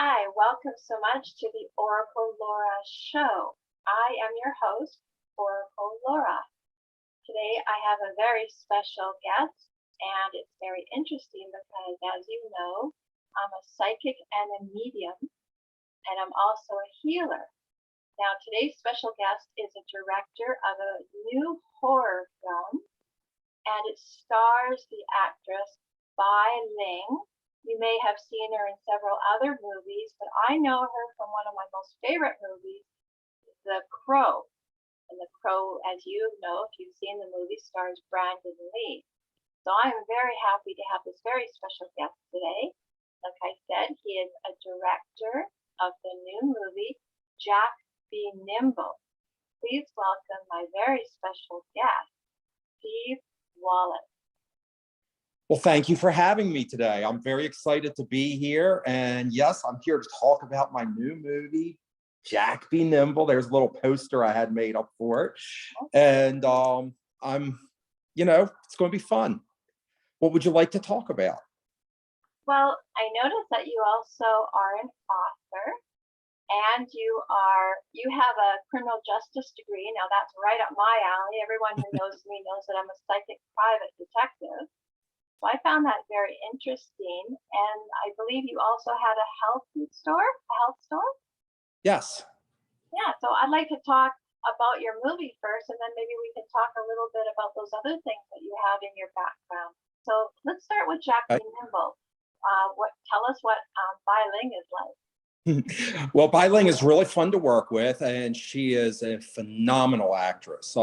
Hi, welcome so much to the Oracle Laura show. I am your host, Oracle Laura. Today I have a very special guest, and it's very interesting because, as you know, I'm a psychic and a medium, and I'm also a healer. Now, today's special guest is a director of a new horror film, and it stars the actress Bai Ling. You may have seen her in several other movies, but I know her from one of my most favorite movies, The Crow. And The Crow, as you know, if you've seen the movie, stars Brandon Lee. So I'm very happy to have this very special guest today. Like I said, he is a director of the new movie, Jack Be Nimble. Please welcome my very special guest, Steve Wollett. Well, thank you for having me today. I'm very excited to be here. And yes, I'm here to talk about my new movie, Jack Be Nimble. There's a little poster I had made up for it. And it's going to be fun. What would you like to talk about? Well, I noticed that you also are an author, and you have a criminal justice degree. Now that's right up my alley. Everyone who knows me knows that I'm a psychic private detective. So I found that very interesting, and I believe you also had a health store? Yes. Yeah, so I'd like to talk about your movie first, and then maybe we can talk a little bit about those other things that you have in your background. So let's start with Jack Be Nimble. Tell us what Bai Ling is like. Well, Bai Ling is really fun to work with, and she is a phenomenal actress.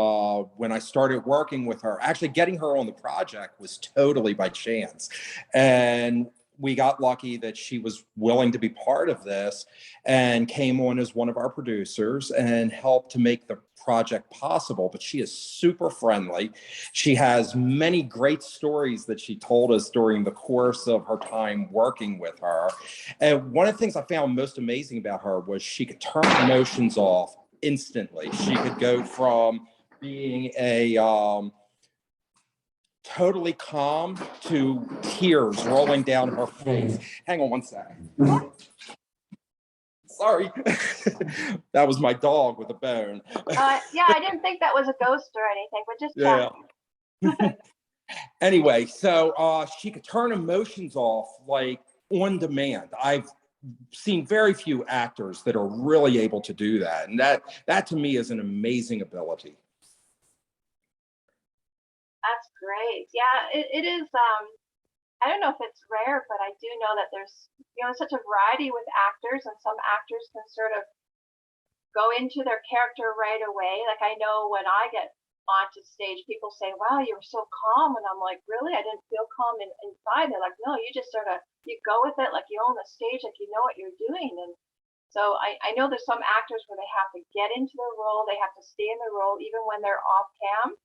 When I started working with her, actually getting her on the project was totally by chance. And we got lucky that she was willing to be part of this and came on as one of our producers and helped to make the project possible. But she is super friendly. She has many great stories that she told us during the course of her time working with her. And one of the things I found most amazing about her was she could turn emotions off instantly. She could go from being a totally calm to tears rolling down her face. Hang on one second. Sorry. That was my dog with a bone. Yeah, I didn't think that was a ghost or anything, but just yeah. Anyway, so she could turn emotions off like on demand. I've seen very few actors that are really able to do that. And that to me is an amazing ability. That's great. Yeah, it is. I don't know if it's rare, but I do know that there's such a variety with actors, and some actors can sort of go into their character right away. Like I know when I get onto stage, people say, "Wow, you were so calm," and I'm like, "Really? I didn't feel calm inside." They're like, "No, you just sort of you go with it, like you own the stage, like you know what you're doing." And so I know there's some actors where they have to get into the role, they have to stay in the role even when they're off cam.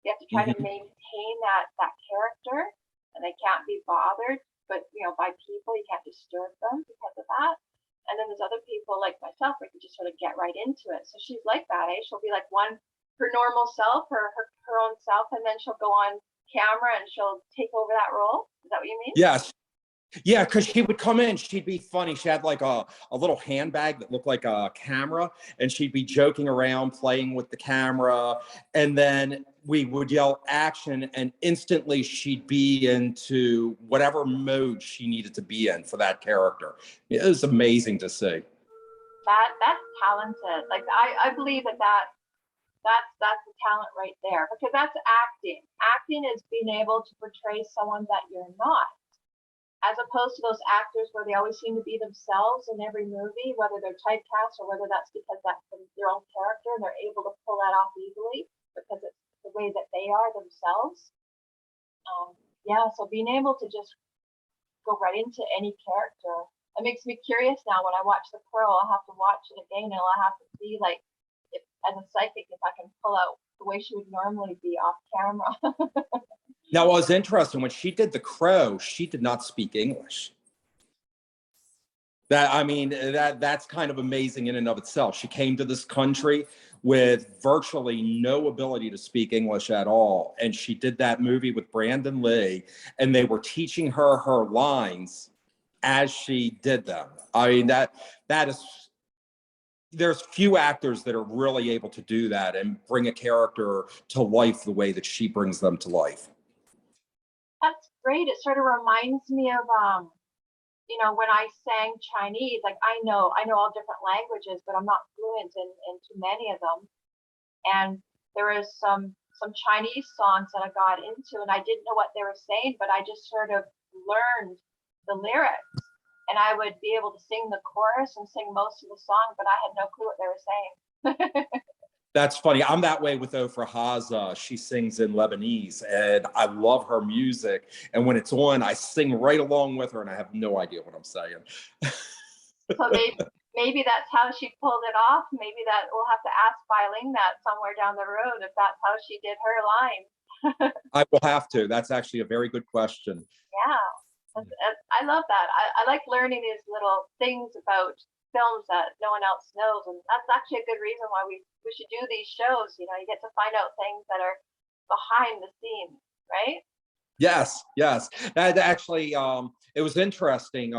You have to try to maintain that character, and they can't be bothered. But by people, you can't disturb them because of that. And then there's other people like myself where you can just sort of get right into it. So she's like that, eh? She'll be like her normal self, her own self, and then she'll go on camera and she'll take over that role. Is that what you mean? Yes. Yeah, because she would come in, she'd be funny. She had like a little handbag that looked like a camera, and she'd be joking around, playing with the camera. And then we would yell action, and instantly she'd be into whatever mode she needed to be in for that character. It was amazing to see. That's talented. Like I believe that's the talent right there, because that's acting. Acting is being able to portray someone that you're not, as opposed to those actors where they always seem to be themselves in every movie, whether they're typecast or whether that's because that's their own character and they're able to pull that off easily because it's the way that they are themselves. So being able to just go right into any character, it makes me curious now. When I watch The Crow, I'll have to watch it again and I'll have to see, like, if, as a psychic, if I can pull out the way she would normally be off camera. Now, what was interesting, when she did The Crow, she did not speak English. That's kind of amazing in and of itself. She came to this country with virtually no ability to speak English at all. And she did that movie with Brandon Lee, and they were teaching her lines as she did them. I mean, that is, there's few actors that are really able to do that and bring a character to life the way that she brings them to life. That's great. It sort of reminds me of when I sang Chinese, like I know all different languages, but I'm not fluent in too many of them. And there is some Chinese songs that I got into, and I didn't know what they were saying, but I just sort of learned the lyrics, and I would be able to sing the chorus and sing most of the song, but I had no clue what they were saying. That's funny. I'm that way with Ofra Haza. She sings in Lebanese, and I love her music. And when it's on, I sing right along with her, and I have no idea what I'm saying. So maybe that's how she pulled it off. Maybe that we'll have to ask Bai Ling that somewhere down the road if that's how she did her line. I will have to. That's actually a very good question. Yeah, I love that. I like learning these little things about films that no one else knows, and that's actually a good reason why we should do these shows. You get to find out things that are behind the scenes, right? Yes, yes. That actually, it was interesting.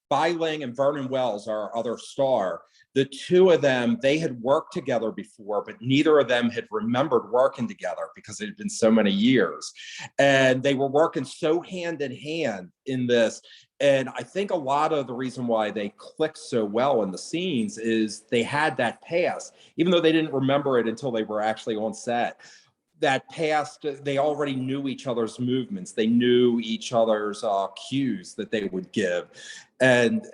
Bai Ling and Vernon Wells, our other star, the two of them, they had worked together before, but neither of them had remembered working together because it had been so many years. And they were working so hand in hand in this. And I think a lot of the reason why they clicked so well in the scenes is they had that past, even though they didn't remember it until they were actually on set. That past, they already knew each other's movements. They knew each other's cues that they would give. And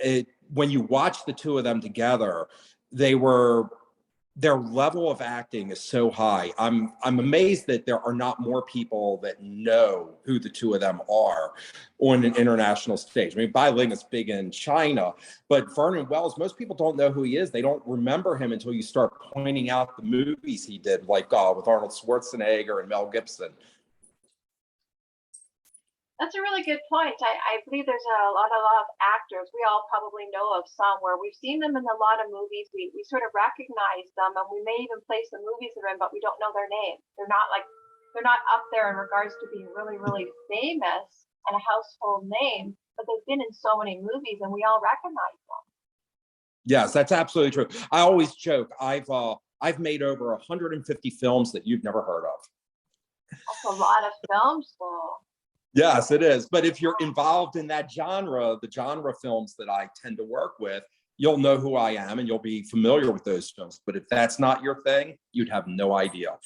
when you watch the two of them together, their level of acting is so high. I'm amazed that there are not more people that know who the two of them are on an international stage. I mean, Bai Ling is big in China, but Vernon Wells, most people don't know who he is. They don't remember him until you start pointing out the movies he did, like with Arnold Schwarzenegger and Mel Gibson. That's a really good point. I believe there's a lot of actors. We all probably know of some where we've seen them in a lot of movies. We sort of recognize them, and we may even place the movies they're in, but we don't know their name. They're not up there in regards to being really, really famous and a household name, but they've been in so many movies, and we all recognize them. Yes, that's absolutely true. I always joke, I've made over 150 films that you've never heard of. That's a lot of films, though. Yes, it is. But if you're involved in that genre, the genre films that I tend to work with, you'll know who I am and you'll be familiar with those films. But if that's not your thing, you'd have no idea.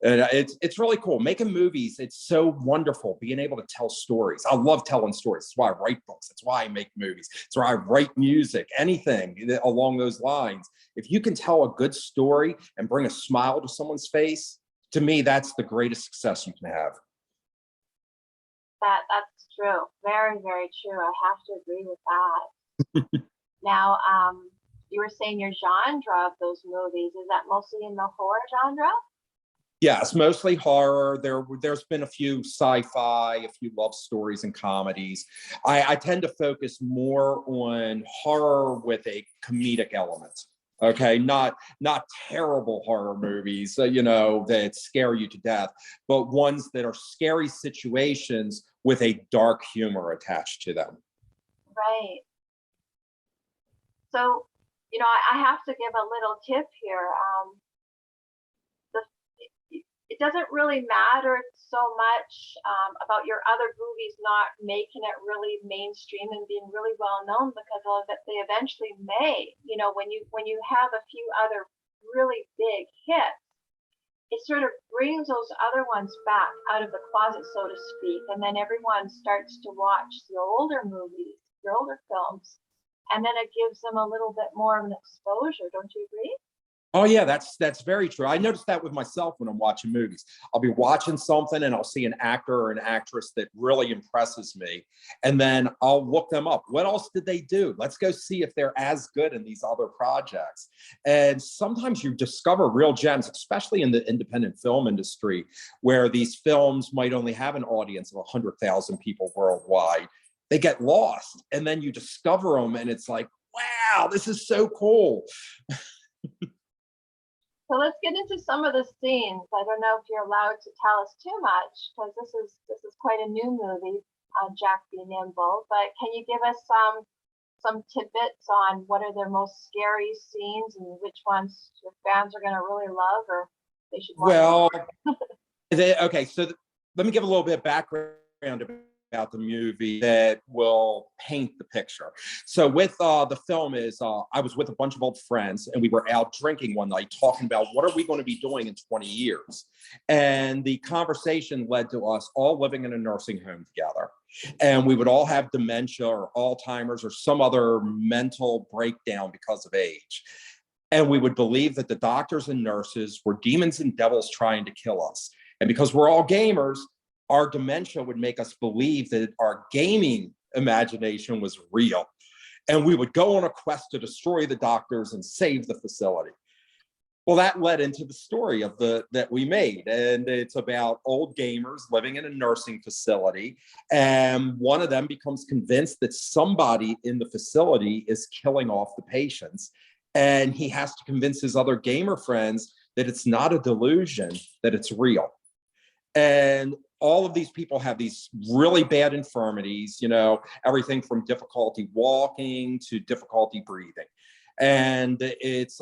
And it's really cool. Making movies, it's so wonderful being able to tell stories. I love telling stories. That's why I write books. That's why I make movies. That's why I write music, anything along those lines. If you can tell a good story and bring a smile to someone's face, to me, that's the greatest success you can have. That's true. Very, very true. I have to agree with that. Now, you were saying your genre of those movies, is that mostly in the horror genre? Yes, mostly horror. There's been a few sci-fi, a few love stories and comedies. I tend to focus more on horror with a comedic element. Okay, not terrible horror movies, that scare you to death, but ones that are scary situations with a dark humor attached to them. Right. So, I have to give a little tip here. It doesn't really matter so much about your other movies not making it really mainstream and being really well known, because they eventually may. When you have a few other really big hits, it sort of brings those other ones back out of the closet, so to speak, and then everyone starts to watch the older movies, the older films, and then it gives them a little bit more of an exposure. Don't you agree? Oh yeah, that's very true. I notice that with myself when I'm watching movies. I'll be watching something and I'll see an actor or an actress that really impresses me, and then I'll look them up. What else did they do? Let's go see if they're as good in these other projects. And sometimes you discover real gems, especially in the independent film industry, where these films might only have an audience of 100,000 people worldwide. They get lost, and then you discover them, and it's like, wow, this is so cool. So let's get into some of the scenes. I don't know if you're allowed to tell us too much, because this is quite a new movie, Jack Be Nimble. But can you give us some tidbits on what are the most scary scenes and which ones your fans are going to really love or they should watch? Well, okay, so let me give a little bit of background about the movie that will paint the picture. So with the film is, I was with a bunch of old friends and we were out drinking one night talking about what are we going to be doing in 20 years. And the conversation led to us all living in a nursing home together. And we would all have dementia or Alzheimer's or some other mental breakdown because of age. And we would believe that the doctors and nurses were demons and devils trying to kill us. And because we're all gamers, our dementia would make us believe that our gaming imagination was real. And we would go on a quest to destroy the doctors and save the facility. Well, that led into the story of that we made. And it's about old gamers living in a nursing facility. And one of them becomes convinced that somebody in the facility is killing off the patients. And he has to convince his other gamer friends that it's not a delusion, that it's real. And all of these people have these really bad infirmities, you know, everything from difficulty walking to difficulty breathing. And it's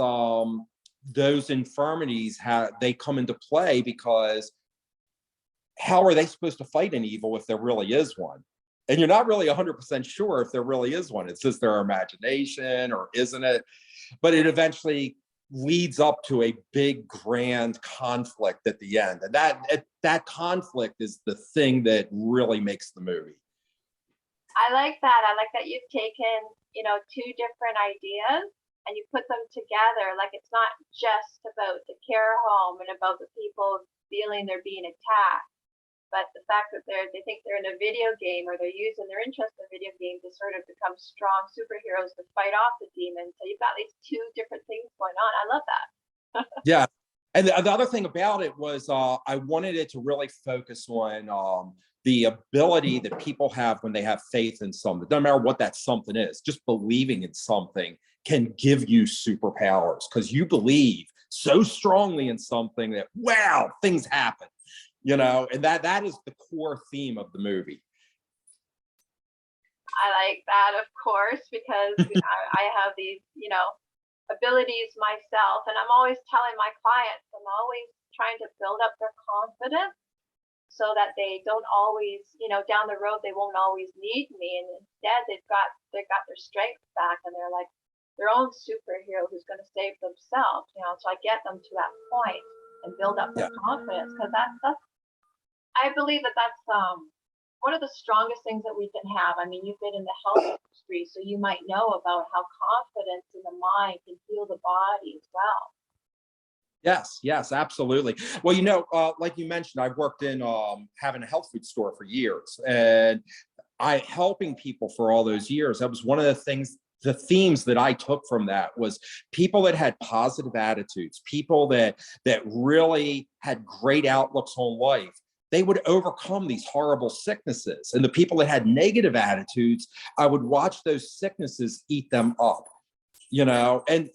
those infirmities, they come into play because how are they supposed to fight an evil if there really is one? And you're not really 100% sure if there really is one. It's just their imagination or isn't it? But it eventually leads up to a big grand conflict at the end. And that conflict is the thing that really makes the movie. I like that. I like that you've taken, you know, two different ideas and you put them together. Like it's not just about the care home and about the people feeling they're being attacked, but the fact that they think they're in a video game or they're using their interest in video games to sort of become strong superheroes to fight off the demons. So you've got these two different things going on. I love that. Yeah. And the other thing about it was I wanted it to really focus on the ability that people have when they have faith in something. It doesn't matter what that something is, just believing in something can give you superpowers because you believe so strongly in something that, wow, things happen. You know, and that is the core theme of the movie. I like that, of course, because I have these, you know, abilities myself, and I'm always telling my clients, I'm always trying to build up their confidence so that they don't always, you know, down the road they won't always need me, and instead they've got their strength back, and they're like their own superhero who's going to save themselves, you know. So I get them to that point and build up their confidence because that's I believe that that's one of the strongest things that we can have. I mean, you've been in the health industry, so you might know about how confidence in the mind can heal the body as well. Yes, absolutely. Well, you know, like you mentioned, I've worked in having a health food store for years, and helping people for all those years. That was one of the things. The themes that I took from that was people that had positive attitudes, people that really had great outlooks on life. They would overcome these horrible sicknesses. And the people that had negative attitudes, I would watch those sicknesses eat them up, you know, and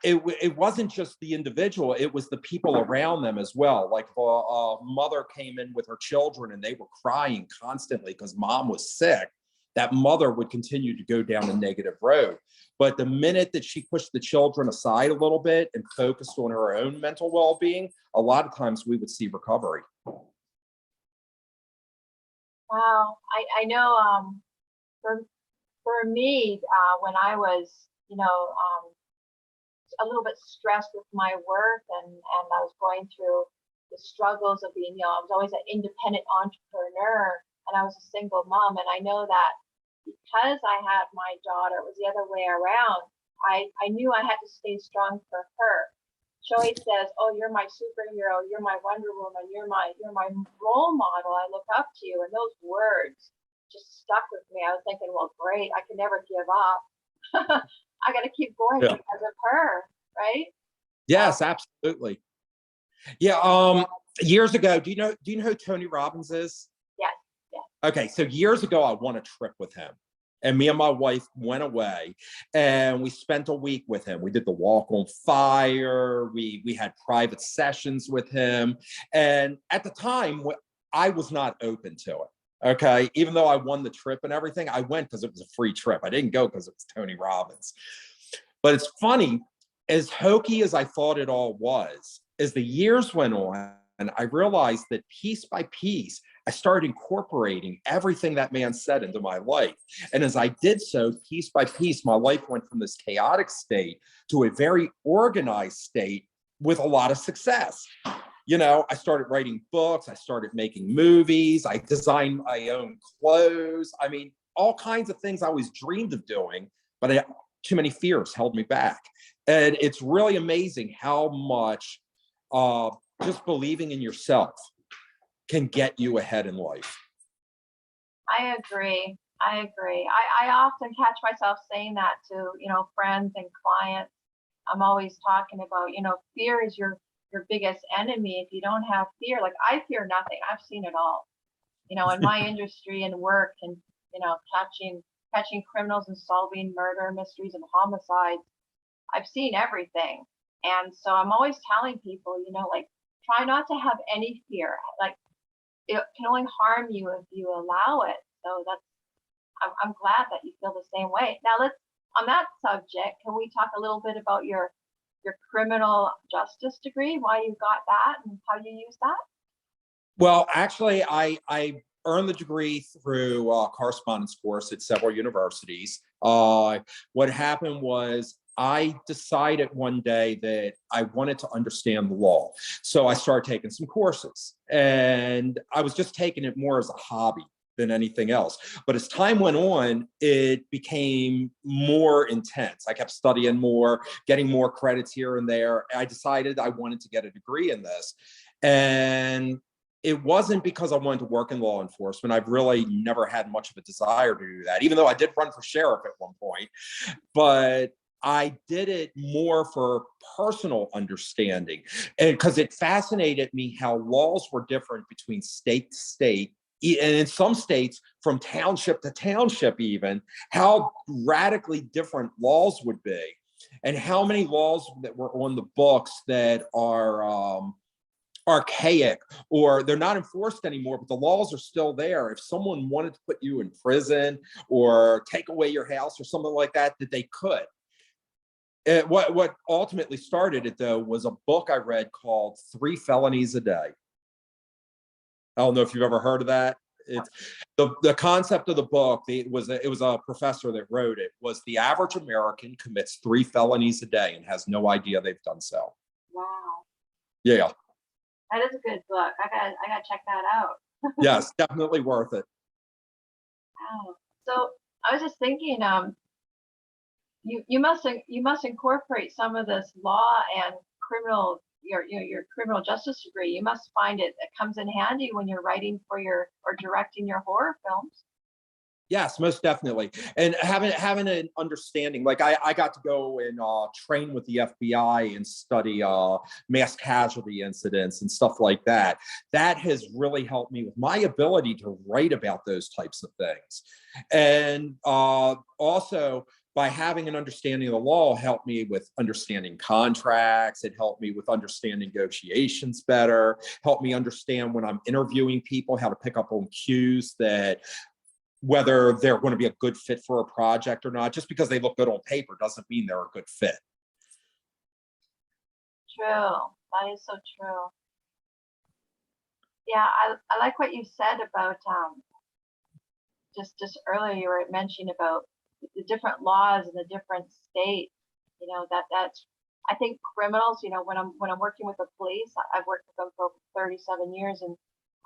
it wasn't just the individual, it was the people around them as well. Like a mother came in with her children and they were crying constantly because mom was sick. That mother would continue to go down a negative road. But the minute that she pushed the children aside a little bit and focused on her own mental well-being, a lot of times we would see recovery. Wow, I know. For me, when I was, you know, a little bit stressed with my work and I was going through the struggles of being, you know, I was always an independent entrepreneur and I was a single mom, and I know that because I had my daughter, it was the other way around. I knew I had to stay strong for her. She always says, "Oh, you're my superhero. You're my Wonder Woman. You're my role model. I look up to you." And those words just stuck with me. I was thinking, well, great. I can never give up. I got to keep going because of her, right? Yes, absolutely. Yeah. Years ago, do you know who Tony Robbins is? Yes. Yes. Okay, so years ago, I won a trip with him. And me and my wife went away and we spent a week with him. We did the walk on fire. We had private sessions with him. And at the time, I was not open to it. Okay. Even though I won the trip and everything, I went because it was a free trip. I didn't go because it was Tony Robbins. But it's funny, as hokey as I thought it all was, as the years went on, and I realized that piece by piece, I started incorporating everything that man said into my life. And as I did so, piece by piece, my life went from this chaotic state to a very organized state with a lot of success. You know, I started writing books, I started making movies, I designed my own clothes. I mean, all kinds of things I always dreamed of doing, but too many fears held me back. And it's really amazing how much just believing in yourself can get you ahead in life. I agree. I agree. I often catch myself saying that to, friends and clients. I'm always talking about, fear is your biggest enemy. If you don't have fear, like I fear nothing. I've seen it all, in my industry and work and, catching criminals and solving murder mysteries and homicides. I've seen everything. And so I'm always telling people, like, try not to have any fear. Like, it can only harm you if you allow it. So I'm glad that you feel the same way. Now on that subject, can we talk a little bit about your criminal justice degree, why you got that and how you use that? Well, actually, I earned the degree through a correspondence course at several universities. What happened was I decided one day that I wanted to understand the law. So I started taking some courses, and I was just taking it more as a hobby than anything else. But as time went on, it became more intense. I kept studying more, getting more credits here and there. I decided I wanted to get a degree in this. And it wasn't because I wanted to work in law enforcement. I've really never had much of a desire to do that, even though I did run for sheriff at one point. But I did it more for personal understanding, and because it fascinated me how laws were different between state to state, and in some states from township to township, even how radically different laws would be, and how many laws that were on the books that are archaic, or they're not enforced anymore, but the laws are still there. If someone wanted to put you in prison or take away your house or something like that, that they could. What ultimately started it, though, was a book I read called 3 Felonies a Day. I don't know if you've ever heard of that. It's the concept of the book. It was a professor that wrote it. Was the average American commits 3 felonies a day and has no idea they've done so. Wow, Yeah. that is a good book. I gotta check that out. Yes, definitely worth it. Wow. So I was just thinking, you must incorporate some of this law and criminal your criminal justice degree. You must find it comes in handy when you're writing for or directing your horror films. Yes, most definitely. And having an understanding, like I got to go and train with the FBI and study mass casualty incidents and stuff like that. That has really helped me with my ability to write about those types of things. And also, by having an understanding of the law, helped me with understanding contracts. It helped me with understanding negotiations better, helped me understand when I'm interviewing people, how to pick up on cues that whether they're going to be a good fit for a project or not. Just because they look good on paper doesn't mean they're a good fit. True. That is so true. Yeah, I like what you said about just earlier you were mentioning about the different laws in the different states. That's I think criminals, when I'm working with the police, I've worked with them for 37 years, and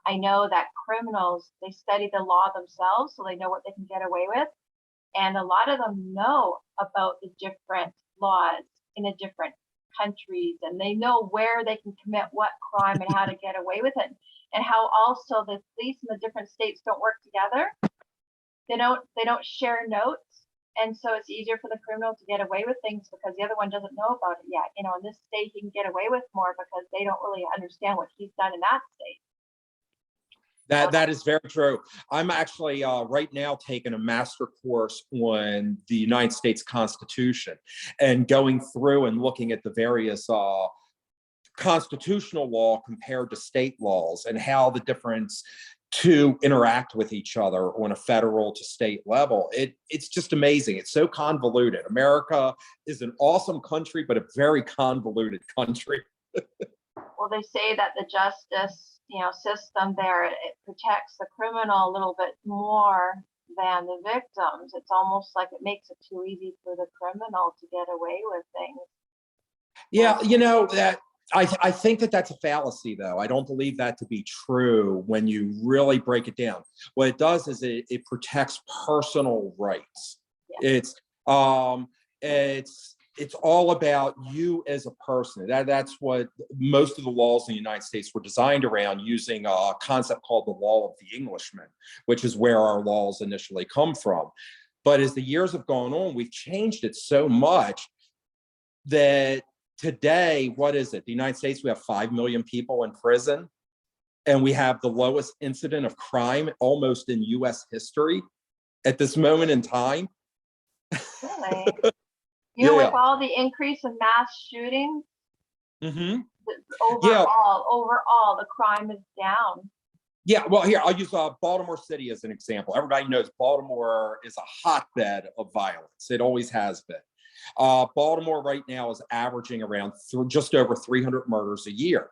I know that criminals, they study the law themselves, so they know what they can get away with. And a lot of them know about the different laws in the different countries, and they know where they can commit what crime and how to get away with it. And how also the police in the different states don't work together. They don't share notes. And so it's easier for the criminal to get away with things because the other one doesn't know about it yet. In this state, he can get away with more because they don't really understand what he's done in that state. That is very true. I'm actually right now taking a master course on the United States Constitution and going through and looking at the various constitutional law compared to state laws and how the difference to interact with each other on a federal to state level. It's just amazing. It's so convoluted. America is an awesome country, but a very convoluted country. Well, they say that the justice, system there, it protects the criminal a little bit more than the victims. It's almost like it makes it too easy for the criminal to get away with things. Yeah, that I think that's a fallacy, though. I don't believe that to be true when you really break it down. What it does is it protects personal rights. Yeah. It's all about you as a person. That's what most of the laws in the United States were designed around, using a concept called the law of the Englishman, which is where our laws initially come from. But as the years have gone on, we've changed it so much that today, what is it? The United States, we have 5 million people in prison, and we have the lowest incident of crime almost in US history at this moment in time. Really? With all the increase in mass shootings, overall, the crime is down. Yeah, well, here, I'll use Baltimore City as an example. Everybody knows Baltimore is a hotbed of violence. It always has been. Baltimore right now is averaging around just over 300 murders a year.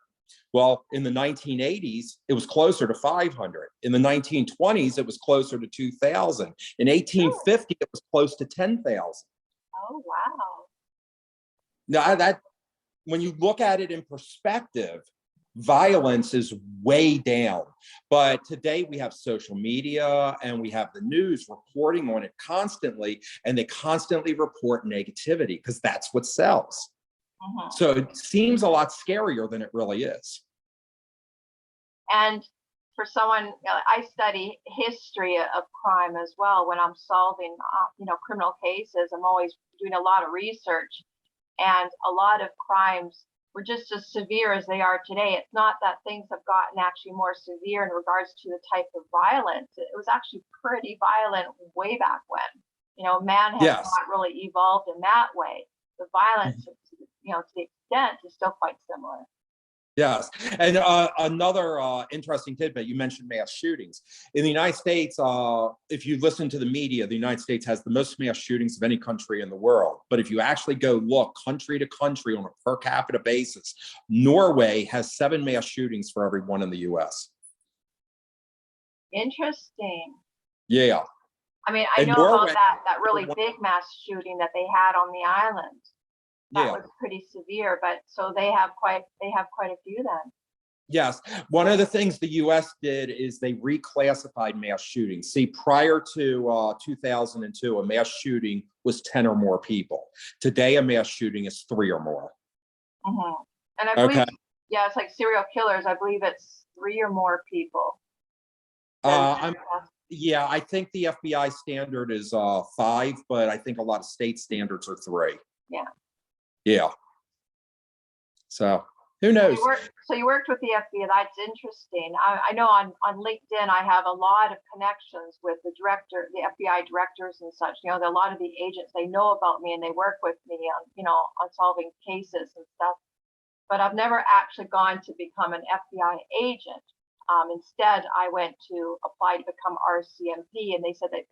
Well, in the 1980s, it was closer to 500. In the 1920s, it was closer to 2,000. In 1850, it was close to 10,000. Oh, wow. Now, when you look at it in perspective, violence is way down. But today we have social media and we have the news reporting on it constantly, and they constantly report negativity because that's what sells. So it seems a lot scarier than it really is. And for someone, I study history of crime as well. When I'm solving, criminal cases, I'm always doing a lot of research, and a lot of crimes were just as severe as they are today. It's not that things have gotten actually more severe in regards to the type of violence. It was actually pretty violent way back when. Man has not really evolved in that way. The violence, to the extent, is still quite similar. Yes. And another interesting tidbit, you mentioned mass shootings. In the United States, if you listen to the media, the United States has the most mass shootings of any country in the world. But if you actually go look country to country on a per capita basis, Norway has 7 mass shootings for every one in the US. Interesting. Yeah. I mean, I know Norway, about that really big mass shooting that they had on the island. That was pretty severe, but so they have quite a few then. Yes. One of the things the U.S. did is they reclassified mass shootings. See, prior to 2002, a mass shooting was 10 or more people. Today, a mass shooting is 3 or more. And I believe, it's like serial killers. I believe it's 3 or more people. I think the FBI standard is 5, but I think a lot of state standards are 3. Yeah. Yeah. So who knows? So you worked with the FBI. That's interesting. I know on LinkedIn, I have a lot of connections with the FBI directors and such. A lot of the agents, they know about me and they work with me on solving cases and stuff. But I've never actually gone to become an FBI agent. Instead, I went to apply to become RCMP, and they said that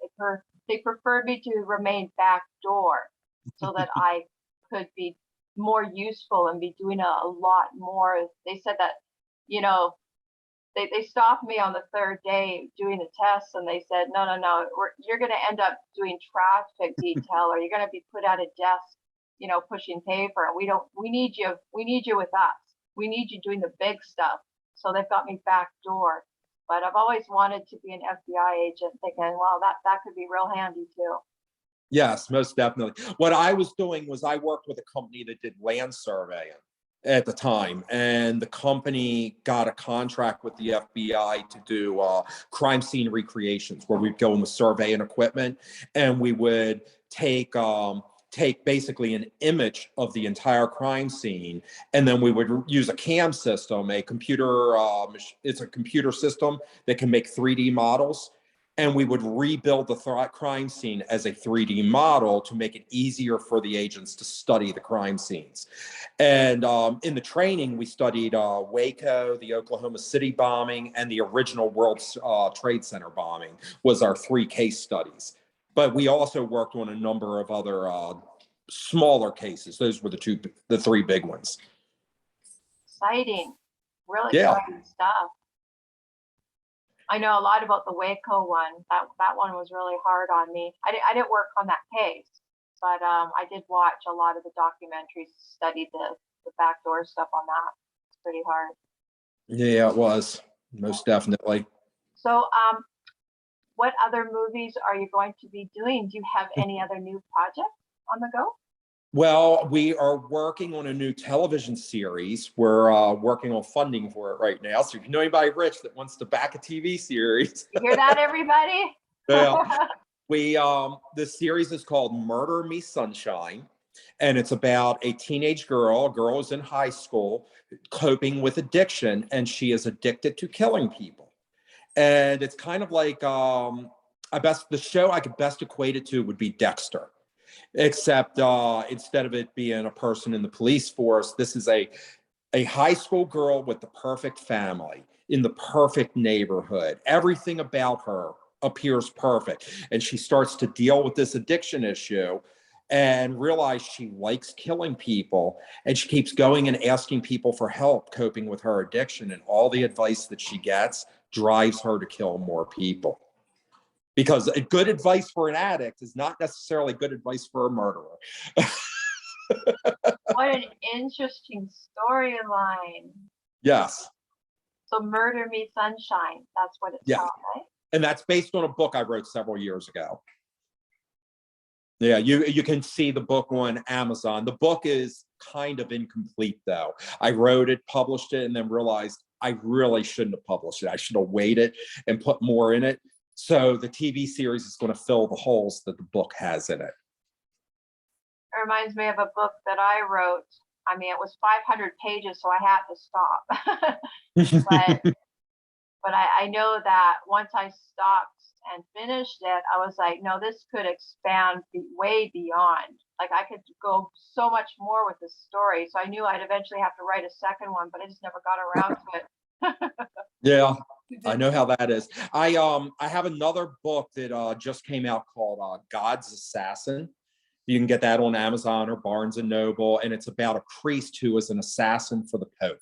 they preferred me to remain backdoor so that I could be more useful and be doing a lot more. They said that, they stopped me on the 3rd day doing the tests, and they said, no, you're going to end up doing traffic detail, or you're going to be put at a desk, pushing paper. We need you with us. We need you doing the big stuff. So they've got me backdoor. But I've always wanted to be an FBI agent, thinking, well, that could be real handy too. Yes, most definitely. What I was doing was I worked with a company that did land surveying at the time, and the company got a contract with the FBI to do crime scene recreations, where we'd go in with surveying equipment, and we would take basically an image of the entire crime scene, and then we would use a CAM system, it's a computer system that can make 3D models. and we would rebuild the crime scene as a 3D model to make it easier for the agents to study the crime scenes. And in the training, we studied Waco, the Oklahoma City bombing, and the original World Trade Center bombing was our 3 case studies. But we also worked on a number of other smaller cases. Those were the 3 big ones. Exciting, really Yeah. exciting stuff. I know a lot about the Waco one. That one was really hard on me. I didn't work on that case, but I did watch a lot of the documentaries, studied the backdoor stuff on that. It's pretty hard. Yeah, it was, most definitely. So what other movies are you going to be doing? Do you have any other new projects on the go? Well, we are working on a new television series. We're working on funding for it right now. So if you know anybody rich that wants to back a TV series. You hear that, everybody? Yeah. The series is called Murder Me Sunshine, and it's about a teenage girl. A girl is in high school coping with addiction, and she is addicted to killing people. And it's kind of like the show I could best equate it to would be Dexter. Except instead of it being a person in the police force, this is a high school girl with the perfect family in the perfect neighborhood. Everything about her appears perfect. And she starts to deal with this addiction issue and realize she likes killing people. And she keeps going and asking people for help coping with her addiction. And all the advice that she gets drives her to kill more people. Because good advice for an addict is not necessarily good advice for a murderer. What an interesting storyline. Yes. So Murder Me Sunshine, that's what it's called, right? And that's based on a book I wrote several years ago. Yeah, you can see the book on Amazon. The book is kind of incomplete, though. I wrote it, published it, and then realized I really shouldn't have published it. I should have waited and put more in it. So the TV series is going to fill the holes that the book has in it. It reminds me of a book that I wrote. I mean, it was 500 pages, so I had to stop. but I know that once I stopped and finished it, I was like, no, this could expand way beyond. Like I could go so much more with this story. So I knew I'd eventually have to write a second one, but I just never got around to it. Yeah. I know how that is. I have another book that just came out called God's Assassin. You can get that on Amazon or Barnes and Noble, and it's about a priest who is an assassin for the Pope.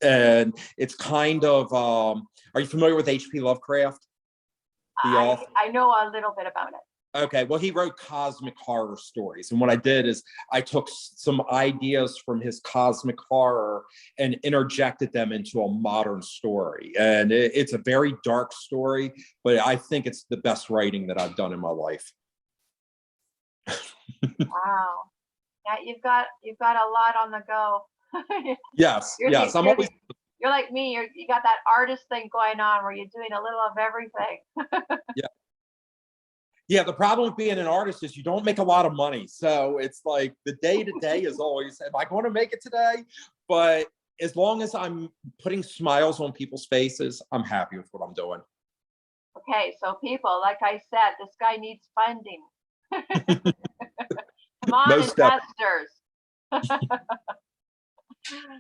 And it's kind of are you familiar with H.P. Lovecraft? I know a little bit about it. Okay, well, he wrote cosmic horror stories. And what I did is I took some ideas from his cosmic horror and interjected them into a modern story. And it's a very dark story, but I think it's the best writing that I've done in my life. Wow. Yeah, you've got a lot on the go. Yes. You're like me. You got that artist thing going on where you're doing a little of everything. Yeah. Yeah, the problem with being an artist is you don't make a lot of money. So it's like the day-to-day is always, am I going to make it today? But as long as I'm putting smiles on people's faces, I'm happy with what I'm doing. Okay, so people, like I said, this guy needs funding. Come on, investors.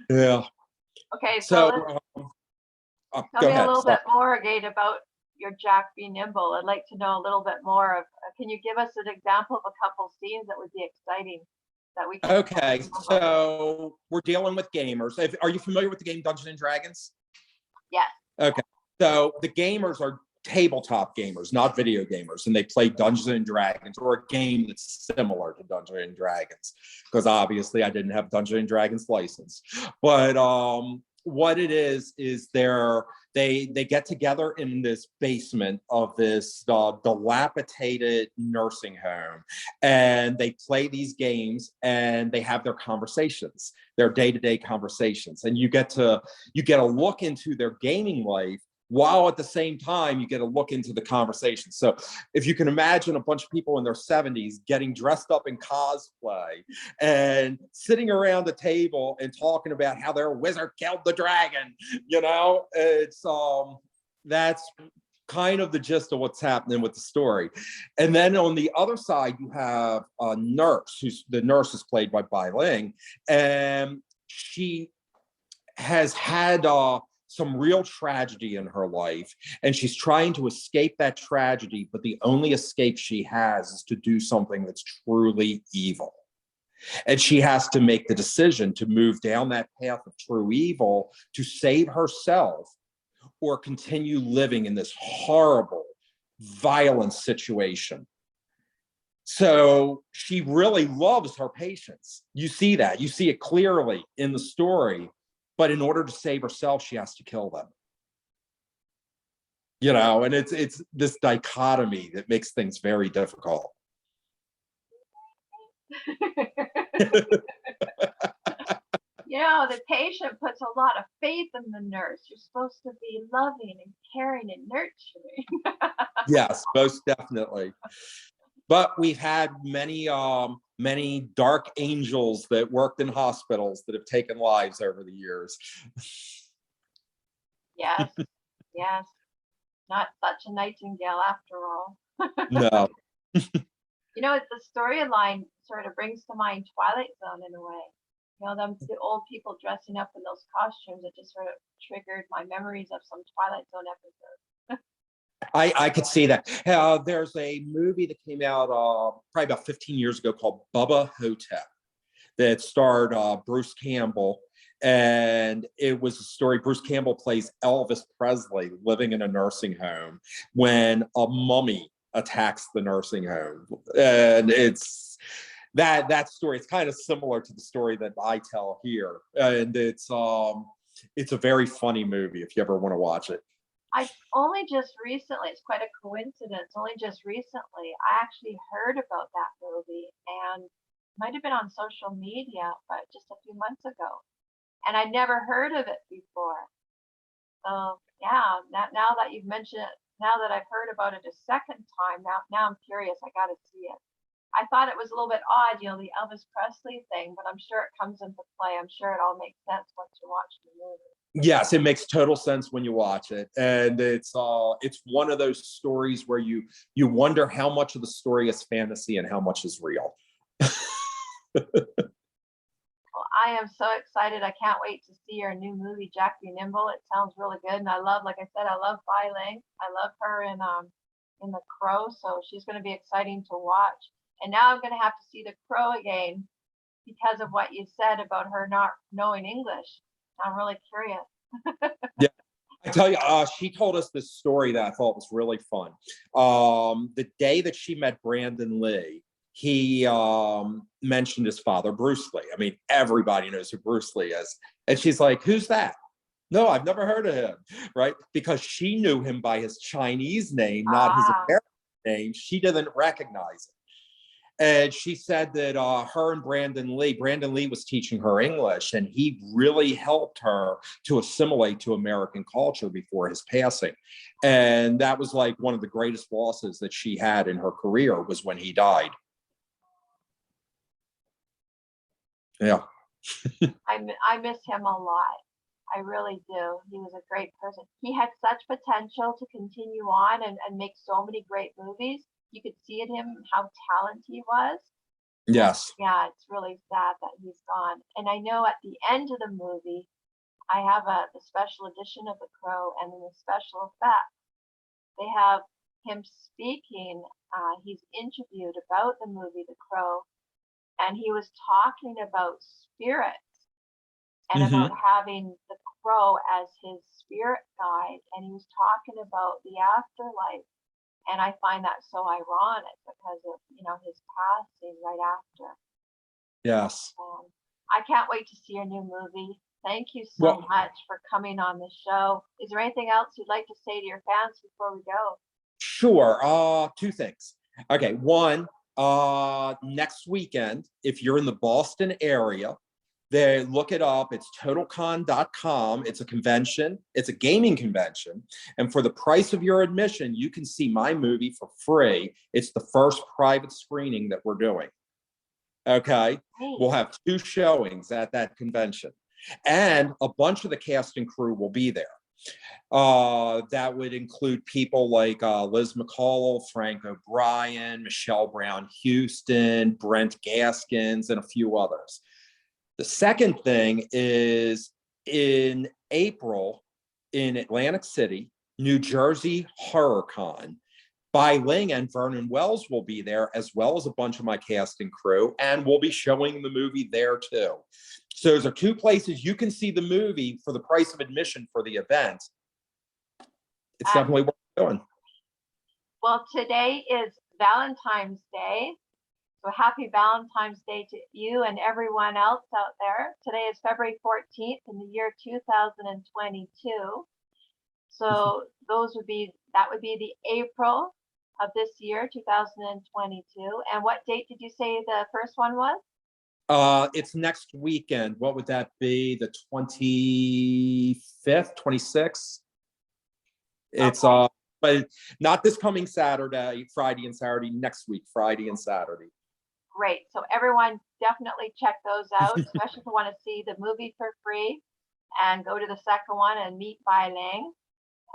Yeah. Okay, so tell me a little bit more again about your Jack Be Nimble. I'd like to know a little bit more of. Can you give us an example of a couple scenes that would be exciting that we can? Okay, so we're dealing with gamers. Are you familiar with the game Dungeons and Dragons? Yes. Okay, so the gamers are tabletop gamers, not video gamers, and they play Dungeons and Dragons or a game that's similar to Dungeons and Dragons, because obviously I didn't have Dungeons and Dragons license. But what it is they get together in this basement of this dilapidated nursing home, and they play these games and they have their conversations, their day-to-day conversations, and you get a look into their gaming life, while at the same time you get a look into the conversation. So if you can imagine a bunch of people in their 70s getting dressed up in cosplay and sitting around the table and talking about how their wizard killed the dragon, it's that's kind of the gist of what's happening with the story. And then on the other side, you have a nurse, the nurse is played by Bai Ling, and she has had some real tragedy in her life, and she's trying to escape that tragedy, but the only escape she has is to do something that's truly evil. And she has to make the decision to move down that path of true evil to save herself or continue living in this horrible, violent situation. So she really loves her patients. You see that. You see it clearly in the story. But in order to save herself, she has to kill them. You know, and it's this dichotomy that makes things very difficult. You know, the patient puts a lot of faith in the nurse. You're supposed to be loving and caring and nurturing. Yes, most definitely. But we've had many dark angels that worked in hospitals that have taken lives over the years. Yes, yes. Not such a nightingale after all. No. You know, the storyline sort of brings to mind Twilight Zone in a way. You know, the old people dressing up in those costumes, it just sort of triggered my memories of some Twilight Zone episodes. I could see that. There's a movie that came out probably about 15 years ago called Bubba Hotep that starred Bruce Campbell. And it was a story. Bruce Campbell plays Elvis Presley living in a nursing home when a mummy attacks the nursing home. And it's that story. It's kind of similar to the story that I tell here. And it's a very funny movie if you ever want to watch it. I only just recently, it's quite a coincidence, only just recently, I actually heard about that movie, and might have been on social media, but just a few months ago. And I'd never heard of it before. So yeah, now that you've mentioned it, now that I've heard about it a second time, now I'm curious. I got to see it. I thought it was a little bit odd, you know, the Elvis Presley thing, but I'm sure it comes into play. I'm sure it all makes sense once you watch the movie. Yes, it makes total sense when you watch it, and it's one of those stories where you wonder how much of the story is fantasy and how much is real. Well, I am so excited. I can't wait to see your new movie, Jack Be Nimble. It sounds really good, and I love, like I said, I love Bai Ling. I love her in The Crow, so she's going to be exciting to watch. And now I'm going to have to see The Crow again because of what you said about her not knowing English. I'm really curious. Yeah, I tell you, she told us this story that I thought was really fun. The day that she met Brandon Lee, he mentioned his father, Bruce Lee. I mean, everybody knows who Bruce Lee is. And she's like, who's that? No, I've never heard of him, right? Because she knew him by his Chinese name, not his American name. She didn't recognize it. And she said that her and Brandon Lee was teaching her English, and he really helped her to assimilate to American culture before his passing. And that was like one of the greatest losses that she had in her career was when he died. Yeah. I miss him a lot. I really do. He was a great person. He had such potential to continue on and make so many great movies. You could see in him how talented he was. Yes. Yeah, it's really sad that he's gone. And I know at the end of the movie, I have the special edition of The Crow, and in the special effects, they have him speaking. He's interviewed about the movie The Crow, and he was talking about spirits and about having the crow as his spirit guide, and he was talking about the afterlife. And I find that so ironic because of, you know, his passing right after. Yes. I can't wait to see your new movie. Thank you so much for coming on the show. Is there anything else you'd like to say to your fans before we go? Sure. Two things. Okay. One, next weekend, if you're in the Boston area, they look it up. It's totalcon.com. It's a convention. It's a gaming convention. And for the price of your admission, you can see my movie for free. It's the first private screening that we're doing. Okay. We'll have 2 showings at that convention. And a bunch of the cast and crew will be there. That would include people like Liz McCall, Frank O'Brien, Michelle Brown Houston, Brent Gaskins, and a few others. The second thing is in April in Atlantic City, New Jersey HorrorCon. Bai Ling and Vernon Wells will be there, as well as a bunch of my cast and crew, and we'll be showing the movie there too. So those are two places you can see the movie for the price of admission for the event. It's definitely worth doing. Well, today is Valentine's Day. So happy Valentine's Day to you and everyone else out there. Today is February 14th in the year 2022. So that would be the April of this year, 2022. And what date did you say the first one was? It's next weekend. What would that be? The 25th, 26th? It's Okay. But not this coming Saturday, Friday and Saturday, next week, Friday and Saturday. Great. So everyone definitely check those out, especially if you want to see the movie for free and go to the second one and meet Bai Ling.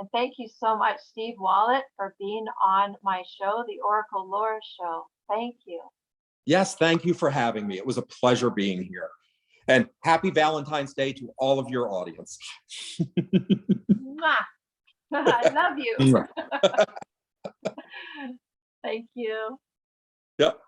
And thank you so much, Steve Wollett, for being on my show, the Oracle Laura Show. Thank you. Yes, thank you for having me. It was a pleasure being here. And happy Valentine's Day to all of your audience. I love you. Thank you. Yep.